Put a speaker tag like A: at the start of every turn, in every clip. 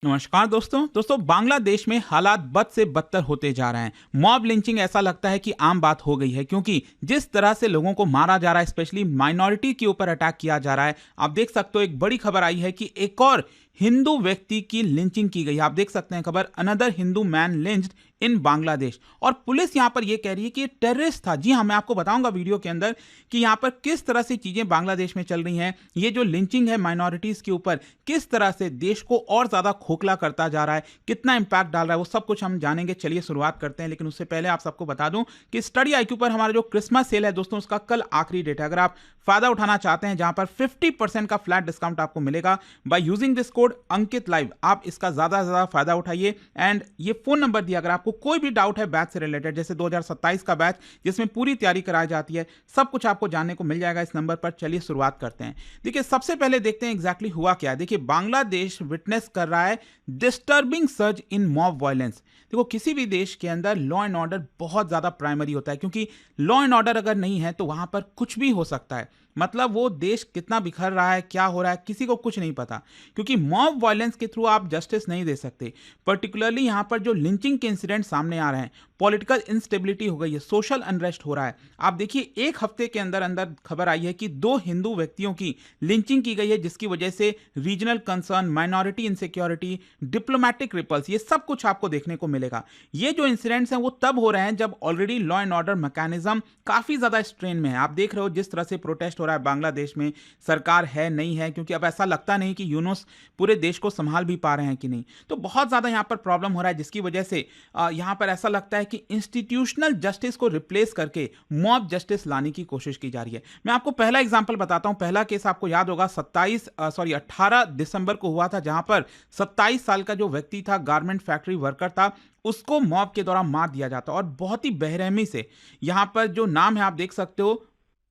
A: नमस्कार दोस्तों बांग्लादेश में हालात बद से बदतर होते जा रहे हैं। मॉब लिंचिंग ऐसा लगता है कि आम बात हो गई है, क्योंकि जिस तरह से लोगों को मारा जा रहा है, स्पेशली माइनॉरिटी के ऊपर अटैक किया जा रहा है। आप देख सकते हो, एक बड़ी खबर आई है कि एक और हिंदू व्यक्ति की लिंचिंग की गई। आप देख सकते हैं खबर, अनदर हिंदू मैन लिंच्ड इन बांग्लादेश। और पुलिस यहां पर यह कह रही है कि ये टेररिस्ट था। जी हां, मैं आपको बताऊंगा वीडियो के अंदर कि यहां पर किस तरह से चीजें बांग्लादेश में चल रही हैं। ये जो लिंचिंग है माइनॉरिटीज के ऊपर, किस तरह से देश को और ज्यादा खोखला करता जा रहा है, कितना इंपैक्ट डाल रहा है, वो सब कुछ हम जानेंगे। चलिए शुरुआत करते हैं, लेकिन उससे पहले आप सबको बता दूं कि स्टडी आईक्यू पर हमारा जो क्रिसमस सेल है दोस्तों, उसका कल आखिरी डेट है। अगर आप फायदा उठाना चाहते हैं, जहां पर 50% का फ्लैट डिस्काउंट आपको मिलेगा by using this code Ankit live, आप इसका ज्यादा से ज्यादा फायदा उठाइए। एंड ये फोन नंबर दिया, अगर आपको कोई भी डाउट है बैच से रिलेटेड, जैसे 2027 का बैच जिसमें पूरी तैयारी कराई जाती है, सब कुछ आपको जानने को मिल जाएगा इस नंबर पर। चलिए शुरुआत करते हैं। देखिए, सबसे पहले देखते हैं एग्जैक्टली हुआ क्या है। देखिए, बांग्लादेश विटनेस कर रहा है डिस्टर्बिंग सर्ज इन मॉब वायलेंस। देखो, किसी भी देश के अंदर लॉ एंड ऑर्डर बहुत ज्यादा प्राइमरी होता है, क्योंकि लॉ एंड ऑर्डर अगर नहीं है तो वहां पर कुछ भी हो सकता है। मतलब वो देश कितना बिखर रहा है, क्या हो रहा है, किसी को कुछ नहीं पता, क्योंकि मॉब वायलेंस के थ्रू आप जस्टिस नहीं दे सकते। पर्टिकुलरली यहां पर जो लिंचिंग के इंसिडेंट सामने आ रहे हैं, पॉलिटिकल इंस्टेबिलिटी हो गई है, सोशल अनरेस्ट हो रहा है। आप देखिए, एक हफ्ते के अंदर अंदर खबर आई है कि 2 हिंदू व्यक्तियों की लिंचिंग की गई है, जिसकी वजह से regional concern, minority insecurity, diplomatic ripples, ये सब कुछ आपको देखने को मिलेगा। ये जो इंसिडेंट्स हैं वो तब हो रहे हैं जब already law and order mechanism काफी ज्यादा स्ट्रेन में है। आप देख रहे हो जिस तरह से प्रोटेस्ट हो रहा है बांग्लादेश में, सरकार है नहीं है, क्योंकि अब ऐसा लगता नहीं कि यूनुस पूरे देश को संभाल भी पा रहे हैं कि नहीं। तो बहुत ज्यादा यहां पर प्रॉब्लम हो रहा है, जिसकी वजह से यहां पर ऐसा लगता है कि इंस्टीट्यूशनल जस्टिस को रिप्लेस करके मॉब जस्टिस लाने की कोशिश की जा रही है। मैं आपको पहला एग्जांपल बताता हूं। पहला केस आपको याद होगा, 18 दिसंबर को हुआ था, जहां पर 27 साल का जो व्यक्ति था, गारमेंट फैक्ट्री वर्कर था, उसको मॉब के द्वारा मार दिया जाता, और बहुत ही बेरहमी से। यहां पर जो नाम है आप देख सकते हो,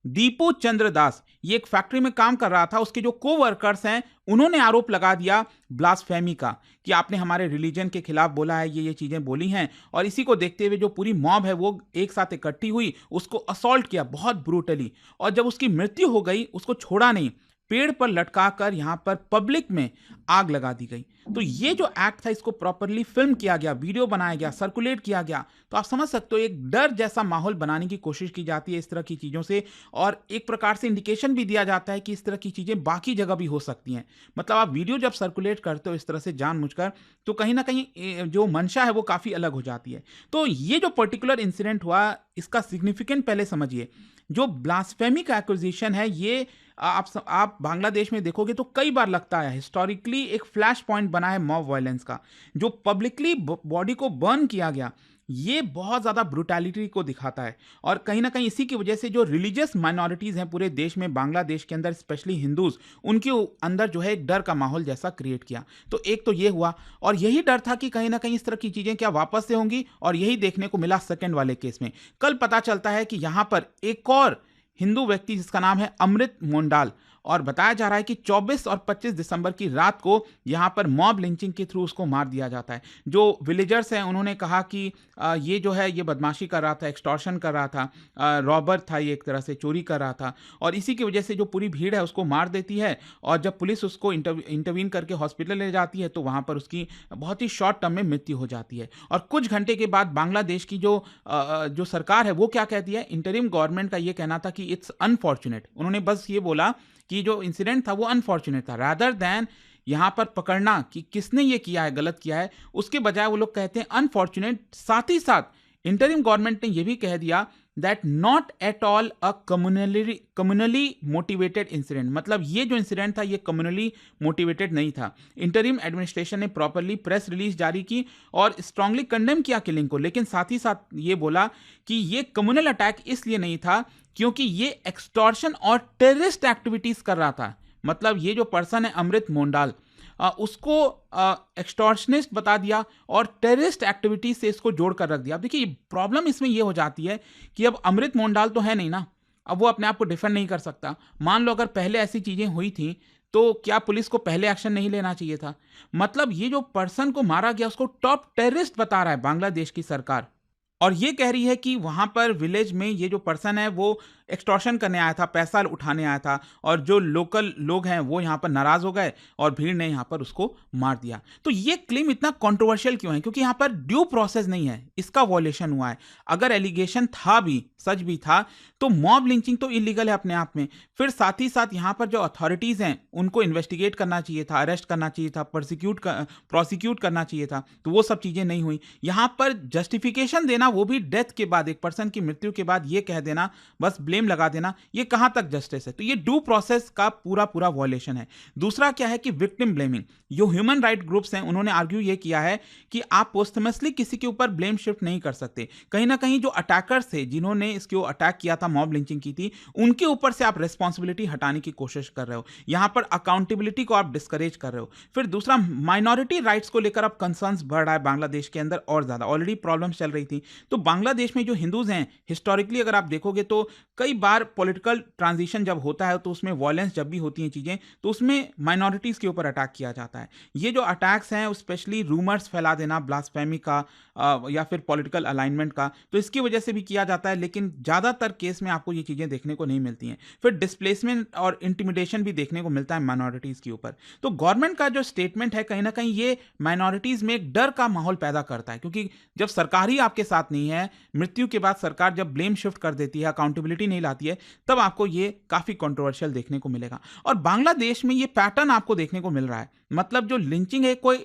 A: दीपू चंद्र दास। ये एक फैक्ट्री में काम कर रहा था। उसके जो को वर्कर्स हैं, उन्होंने आरोप लगा दिया ब्लास्फेमी का, कि आपने हमारे रिलीजन के खिलाफ बोला है, ये चीजें बोली हैं। और इसी को देखते हुए जो पूरी मॉब है वो एक साथ इकट्ठी हुई, उसको असॉल्ट किया बहुत ब्रूटली। और जब उसकी मृत्यु हो गई, उसको छोड़ा नहीं, पेड़ पर लटकाकर यहां पर पब्लिक में आग लगा दी गई। तो ये जो एक्ट था, इसको प्रॉपरली फिल्म किया गया, वीडियो बनाया गया, सर्कुलेट किया गया। तो आप समझ सकते हो, एक डर जैसा माहौल बनाने की कोशिश की जाती है इस तरह की चीजों से, और एक प्रकार से इंडिकेशन भी दिया जाता है कि इस तरह की चीजें बाकी जगह भी हो सकती हैं। मतलब आप वीडियो जब सर्कुलेट करते हो इस तरह से जानबूझकर, तो कहीं ना कहीं जो मंशा है वो काफी अलग हो जाती है। तो ये जो पर्टिकुलर इंसिडेंट हुआ, इसका सिग्निफिकेंट पहले समझिए। जो ब्लास्फेमी का एक्विजिशन है, ये आप बांग्लादेश में देखोगे तो कई बार लगता है हिस्टोरिकली एक फ्लैश पॉइंट बना है मॉब वायलेंस का। जो पब्लिकली बॉडी को बर्न किया गया, ये बहुत ज्यादा ब्रुटैलिटी को दिखाता है। और कहीं ना कहीं इसी की वजह से जो रिलीजियस माइनॉरिटीज हैं पूरे देश में, बांग्लादेश के अंदर स्पेशली हिंदूज, उनके अंदर जो है एक डर का माहौल जैसा क्रिएट किया। तो एक तो ये हुआ, और यही डर था कि कहीं ना कहीं इस तरह की चीजें क्या वापस से होंगी, और यही देखने को मिला सेकंड वाले केस में। कल पता चलता है कि यहां पर एक और हिंदू व्यक्ति, जिसका नाम है अमृत मोंडाल, और बताया जा रहा है कि 24 और 25 दिसंबर की रात को यहां पर मॉब लिंचिंग के थ्रू उसको मार दिया जाता है। जो विलेजर्स हैं, उन्होंने कहा कि ये जो है ये बदमाशी कर रहा था, एक्सटॉर्शन कर रहा था, रॉबर था, ये एक तरह से चोरी कर रहा था, और इसी की वजह से जो पूरी भीड़ है उसको मार देती है। और जब पुलिस उसको इंटरवीन करके हॉस्पिटल ले जाती है, तो वहां पर उसकी बहुत ही शॉर्ट टर्म में मृत्यु हो जाती है। और कुछ घंटे के बाद बांग्लादेश की जो सरकार है वो क्या कहती है, इंटरिम गवर्नमेंट का ये कहना था कि इट्स अनफॉर्चुनेट। उन्होंने बस ये बोला कि जो इंसिडेंट था वो अनफॉर्चुनेट था, रादर देन यहां पर पकड़ना कि किसने ये किया है, गलत किया है, उसके बजाय वो लोग कहते हैं अनफॉर्चुनेट। साथ ही साथ इंटरिम गवर्नमेंट ने यह भी कह दिया that not at all a communally motivated incident. मतलब ये जो इंसिडेंट था ये कम्युनली मोटिवेटेड नहीं था। इंटरिम एडमिनिस्ट्रेशन ने प्रॉपरली प्रेस रिलीज जारी की और स्ट्रांगली कंडेम किया किलिंग को, लेकिन साथ ही साथ ये बोला कि ये कम्युनल अटैक इसलिए नहीं था क्योंकि ये एक्सटॉर्शन और टेररिस्ट एक्टिविटीज कर रहा था। मतलब ये जो पर्सन है अमृत मोंडाल, उसको एक्सटॉर्शनिस्ट बता दिया और टेररिस्ट एक्टिविटीज से इसको जोड़कर रख दिया। अब देखिए, प्रॉब्लम इसमें यह हो जाती है कि अब अमृत मोंडाल तो है नहीं ना, अब वो अपने आप को डिफेंड नहीं कर सकता। मान लो अगर पहले ऐसी चीजें हुई थी, तो क्या पुलिस को पहले एक्शन नहीं लेना चाहिए था? मतलब ये जो पर्सन को मारा गया उसको टॉप टेररिस्ट बता रहा है बांग्लादेश की सरकार। और ये कह रही है कि वहाँ पर विलेज में ये जो पर्सन है वो एक्सटॉर्शन करने आया था, पैसा उठाने आया था और जो लोकल लोग हैं वो यहाँ पर नाराज़ हो गए और भीड़ ने यहाँ पर उसको मार दिया। तो ये क्लेम इतना कंट्रोवर्शियल क्यों है? क्योंकि यहाँ पर ड्यू प्रोसेस नहीं है, इसका वॉयलेशन हुआ है। अगर एलिगेशन था भी, सच भी था, तो मॉब लिंचिंग तो इलीगल है अपने आप में। फिर साथ ही साथ यहाँ पर जो अथॉरिटीज़ हैं उनको इन्वेस्टिगेट करना चाहिए था, अरेस्ट करना चाहिए था, प्रोसिक्यूट करना चाहिए था, तो वो सब चीज़ें नहीं हुई। यहाँ पर जस्टिफिकेशन देना, वो भी डेथ के बाद, एक पर्सन की मृत्यु के बाद ये कह देना, बस ब्लेम लगा देना, ये कहां तक जस्टिस है? तो ये ड्यू प्रोसेस का पूरा पूरा वॉयलेशन है। दूसरा क्या है कि विक्टिम ब्लेमिंग, जो ह्यूमन राइट ग्रुप्स हैं उन्होंने आर्ग्यू ये किया है कि आप पोस्टमसली किसी के ऊपर ब्लेम शिफ्ट नहीं कर सकते। कहीं ना कहीं जो अटैकर्स थे, जिन्होंने इसको अटैक किया था, मॉब लिंचिंग की थी, उनके ऊपर से आप रेस्पॉन्सिबिलिटी हटाने की कोशिश कर रहे हो, यहां पर अकाउंटेबिलिटी को आप डिस्करेज कर रहे हो। फिर दूसरा, माइनॉरिटी राइट्स को लेकर अब कंसर्न्स बढ़ रहा है बांग्लादेश के अंदर और ज्यादा, ऑलरेडी प्रॉब्लम्स चल रही थी। तो बांग्लादेश में जो हिंदूज हैं, हिस्टोरिकली अगर आप देखोगे तो कई बार पॉलिटिकल ट्रांजिशन जब होता है तो उसमें वॉयलेंस जब भी होती हैं चीज़ें, तो उसमें माइनॉरिटीज़ के ऊपर अटैक किया जाता है। ये जो अटैक्स हैं स्पेशली रूमर्स फैला देना, ब्लास्फेमी का या फिर पॉलिटिकल अलाइनमेंट का, तो इसकी वजह से भी किया जाता है, लेकिन ज़्यादातर केस में आपको ये चीज़ें देखने को नहीं मिलती हैं। फिर डिस्प्लेसमेंट और इंटिमिडेशन भी देखने को मिलता है माइनॉरिटीज़ के ऊपर। तो गवर्नमेंट का जो स्टेटमेंट है, कहीं ना कहीं ये माइनॉरिटीज़ में एक डर का माहौल पैदा करता है, क्योंकि जब सरकार ही आपके साथ नहीं है, मृत्यु के बाद सरकार जब ब्लेम शिफ्ट कर देती है, अकाउंटेबिलिटी नहीं लाती है, तब आपको ये काफ़ी कंट्रोवर्शियल देखने को मिलेगा। और बांग्लादेश में ये पैटर्न आपको देखने को मिल रहा है। मतलब जो लिंचिंग है, कोई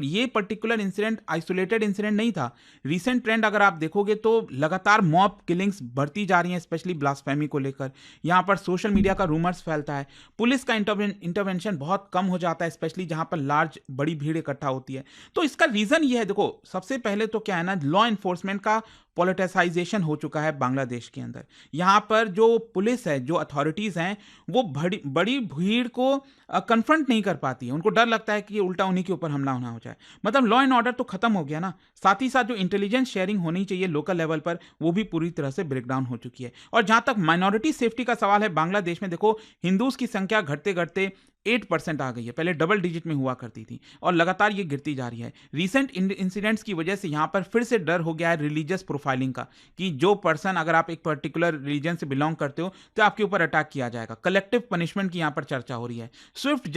A: ये पर्टिकुलर इंसिडेंट आइसोलेटेड इंसिडेंट नहीं था। रीसेंट ट्रेंड अगर आप देखोगे तो लगातार मॉब किलिंग्स बढ़ती जा रही हैं, स्पेशली ब्लास्फेमी को लेकर। यहाँ पर सोशल मीडिया का रूमर्स फैलता है, पुलिस का इंटरवेंशन बहुत कम हो जाता है, स्पेशली जहाँ पर लार्ज बड़ी भीड़ इकट्ठा होती है। तो इसका रीज़न ये है, देखो सबसे पहले तो क्या है ना, लॉ इन्फोर्समेंट का पॉलिटिसाइजेशन हो चुका है बांग्लादेश के अंदर। यहाँ पर जो पुलिस है, जो अथॉरिटीज़ हैं, वो बड़ी भीड़ को कन्फ्रंट नहीं कर पाती है। उनको डर लगता है कि उल्टा उन्हीं के ऊपर हमला होना हो जाए। मतलब लॉ एंड ऑर्डर तो खत्म हो गया ना, साथ ही साथ जो इंटेलिजेंस शेयरिंग होनी चाहिए लोकल लेवल पर, वो भी पूरी तरह से ब्रेकडाउन हो चुकी है। और जहाँ तक माइनॉरिटी सेफ्टी का सवाल है, बांग्लादेश में देखो हिंदूज की संख्या घटते घटते 8% आ गई है। पहले डबल डिजिट में हुआ करती थी और लगातार ये गिरती जा रही है। रीसेंट इंसिडेंट्स की वजह से यहाँ पर फिर से डर हो गया है रिलीजियस प्रोफाइलिंग का, कि जो पर्सन, अगर आप एक पर्टिकुलर रिलीजन से बिलोंग करते हो तो आपके ऊपर अटैक किया जाएगा। कलेक्टिव पनिशमेंट की यहाँ पर चर्चा हो रही है। स्विफ्ट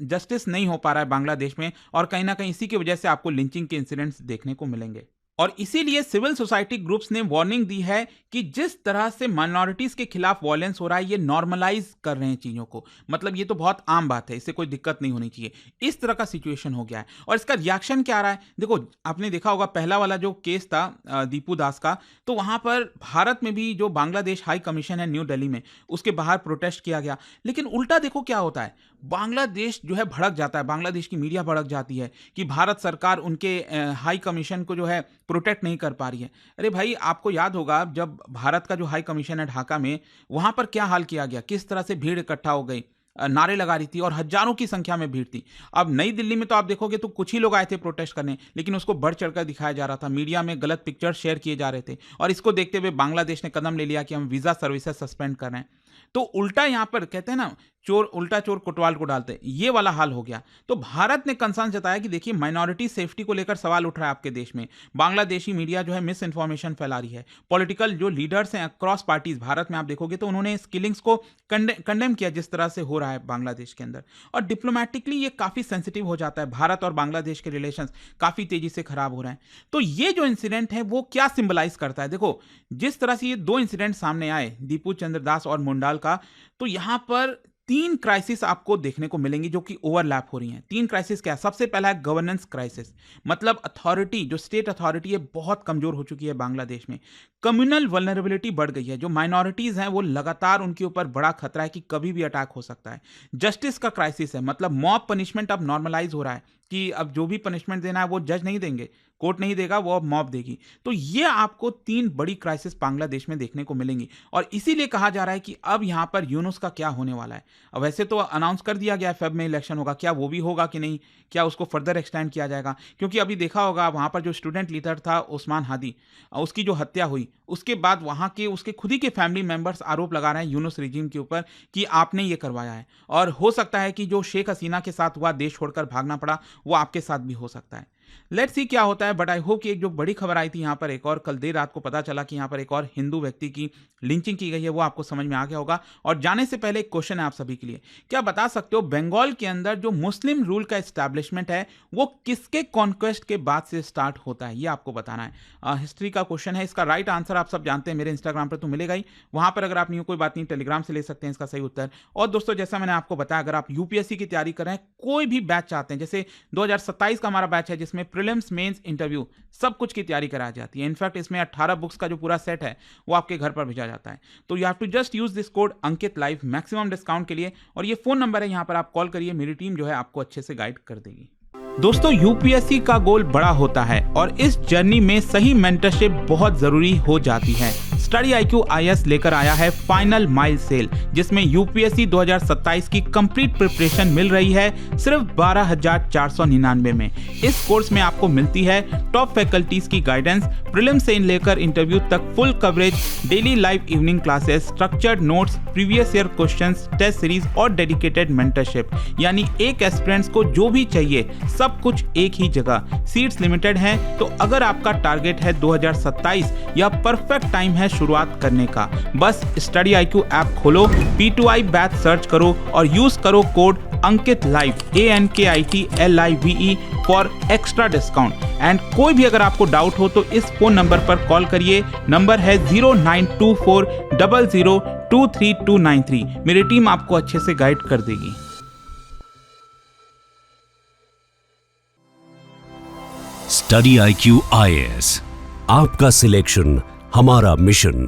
A: जस्टिस नहीं हो पा रहा है बांग्लादेश में, और कहीं ना कहीं इसी की वजह से आपको लिंचिंग के इंसिडेंट्स देखने को मिलेंगे। और इसीलिए सिविल सोसाइटी ग्रुप्स ने वार्निंग दी है कि जिस तरह से माइनॉरिटीज के खिलाफ वायलेंस हो रहा है, ये नॉर्मलाइज कर रहे हैं चीजों को। मतलब ये तो बहुत आम बात है, इससे कोई दिक्कत नहीं होनी चाहिए। इस तरह का सिचुएशन हो गया है। और इसका रिएक्शन क्या आ रहा है, देखो आपने देखा होगा पहला वाला जो केस था दीपू दास का, तो वहां पर भारत में भी जो बांग्लादेश हाई कमीशन है न्यू दिल्ली में, उसके बाहर प्रोटेस्ट किया गया। लेकिन उल्टा देखो क्या होता है, बांग्लादेश जो है भड़क जाता है, बांग्लादेश की मीडिया भड़क जाती है कि भारत सरकार उनके हाई कमीशन को जो है प्रोटेक्ट नहीं कर पा रही है। अरे भाई, आपको याद होगा जब भारत का जो हाई कमीशन है ढाका में, वहां पर क्या हाल किया गया, किस तरह से भीड़ इकट्ठा हो गई, नारे लगा रही थी और हजारों की संख्या में भीड़ थी। अब नई दिल्ली में तो आप देखोगे तो कुछ ही लोग आए थे प्रोटेस्ट करने, लेकिन उसको बढ़ चढ़कर दिखाया जा रहा था, मीडिया में गलत पिक्चर शेयर किए जा रहे थे। और इसको देखते हुए बांग्लादेश ने कदम ले लिया कि हम वीजा सर्विसेज सस्पेंड कर रहे हैं। तो उल्टा यहां पर कहते हैं ना, चोर उल्टा चोर कोतवाल को डालते, ये वाला हाल हो गया। तो भारत ने कंसर्न जताया कि देखिए माइनॉरिटी सेफ्टी को लेकर सवाल उठ रहा है आपके देश में, बांग्लादेशी मीडिया जो है मिस इन्फॉर्मेशन फैला रही है। पॉलिटिकल जो लीडर्स हैं अक्रॉस पार्टीज भारत में आप देखोगे तो उन्होंने इस किलिंग्स को कंडेम किया जिस तरह से हो रहा है बांग्लादेश के अंदर। और डिप्लोमेटिकली ये काफी सेंसिटिव हो जाता है, भारत और बांग्लादेश के रिलेशंस काफी तेजी से खराब हो रहे हैं। तो ये जो इंसिडेंट है वो क्या सिंबलाइज करता है, देखो जिस तरह से ये दो इंसिडेंट सामने आए, दीपू चंद्र दास और मुंडाल का, तो यहां पर तीन क्राइसिस आपको देखने को मिलेंगी जो कि ओवरलैप हो रही हैं। तीन क्राइसिस क्या है, सबसे पहला है गवर्नेंस क्राइसिस। मतलब अथॉरिटी, जो स्टेट अथॉरिटी है, बहुत कमजोर हो चुकी है बांग्लादेश में। कम्युनल वल्नरेबिलिटी बढ़ गई है, जो माइनॉरिटीज हैं वो लगातार उनके ऊपर बड़ा खतरा है कि कभी भी अटैक हो सकता है। जस्टिस का क्राइसिस है, मतलब मॉब पनिशमेंट अब नॉर्मलाइज हो रहा है कि अब जो भी पनिशमेंट देना है वो जज नहीं देंगे, कोर्ट नहीं देगा, वो अब मॉब देगी। तो ये आपको तीन बड़ी क्राइसिस बांग्लादेश में देखने को मिलेंगी। और इसीलिए कहा जा रहा है कि अब यहां पर यूनुस का क्या होने वाला है। अब वैसे तो अनाउंस कर दिया गया है फेब में इलेक्शन होगा, क्या वो भी होगा कि नहीं, क्या उसको फर्दर एक्सटेंड किया जाएगा? क्योंकि अभी देखा होगा वहां पर जो स्टूडेंट लीडर था उस्मान हादी, उसकी जो हत्या हुई, उसके बाद वहां के उसके खुद ही के फैमिली मेंबर्स आरोप लगा रहे हैं यूनुस रिजीम के ऊपर कि आपने ये करवाया है। और हो सकता है कि जो शेख हसीना के साथ हुआ, देश छोड़कर भागना पड़ा, वो आपके साथ भी हो सकता है। लेट्स सी क्या होता है, बट आई होप कि एक जो बड़ी खबर आई थी यहाँ पर, एक और कल देर रात को पता चला कि यहाँ पर एक और हिंदू व्यक्ति की लिंचिंग की गई है, वो आपको समझ में आ गया होगा। और जाने से पहले एक क्वेश्चन है आप सभी के लिए, क्या बता सकते हो बंगाल के अंदर जो मुस्लिम रूल का एस्टैब्लिशमेंट है वो किसके कॉन्क्वेस्ट के बाद से स्टार्ट होता है, ये आपको बताना है। हिस्ट्री का क्वेश्चन है, इसका राइट आंसर आप सब जानते हैं, मेरे इंस्टाग्राम पर तो मिलेगा ही, वहां पर अगर आप नहीं हो कोई बात नहीं, टेलीग्राम से ले सकते हैं इसका सही उत्तर। और दोस्तों जैसा मैंने आपको बताया, अगर आप यूपीएससी की तैयारी कर रहे हैं, कोई भी बैच चाहते हैं, जैसे 2027 का हमारा बैच है जिसमें प्रीलिम्स मेंस इंटरव्यू सब कुछ की तैयारी कराई जाती है। इनफैक्ट इसमें 18 बुक्स का जो पूरा सेट है वो आपके घर पर भेजा जाता है। तो you have to just use this code Ankit live maximum discount के लिए, और ये फोन नंबर है, यहां पर आप कॉल करिए, मेरी टीम जो है आपको अच्छे से गाइड कर देगी। दोस्तों यूपीएससी का गोल बड़ा होता है और इस जर्नी में सही मेंटरशिप बहुत जरूरी हो जाती है। स्टडी IQ IAS लेकर आया है फाइनल माइल सेल, जिसमें यूपीएससी 2027 की कंप्लीट प्रिपरेशन मिल रही है सिर्फ 12,499 में। इस कोर्स में आपको मिलती है टॉप फैकल्टीज की गाइडेंस, प्रीलिम से लेकर इंटरव्यू तक full coverage, daily live evening classes, structured notes, previous year questions, test series और डेडिकेटेड मेंटरशिप। यानी एक एस्पिरेंट्स को जो भी चाहिए सब कुछ एक ही जगह। सीट्स लिमिटेड हैं, तो अगर आपका टारगेट है 2027, यह परफेक्ट टाइम है शुरुआत करने का। बस स्टडी IQ ऐप खोलो, P2I बैच सर्च करो और यूज करो code Ankit live ANKITLIVE for extra discount. And कोई भी अगर आपको डाउट हो तो इस फोन नंबर पर कॉल करिए, नंबर है 092400232393। मेरी टीम आपको अच्छे से गाइड कर देगी।
B: स्टडी IQ IAS, आपका सिलेक्शन हमारा मिशन।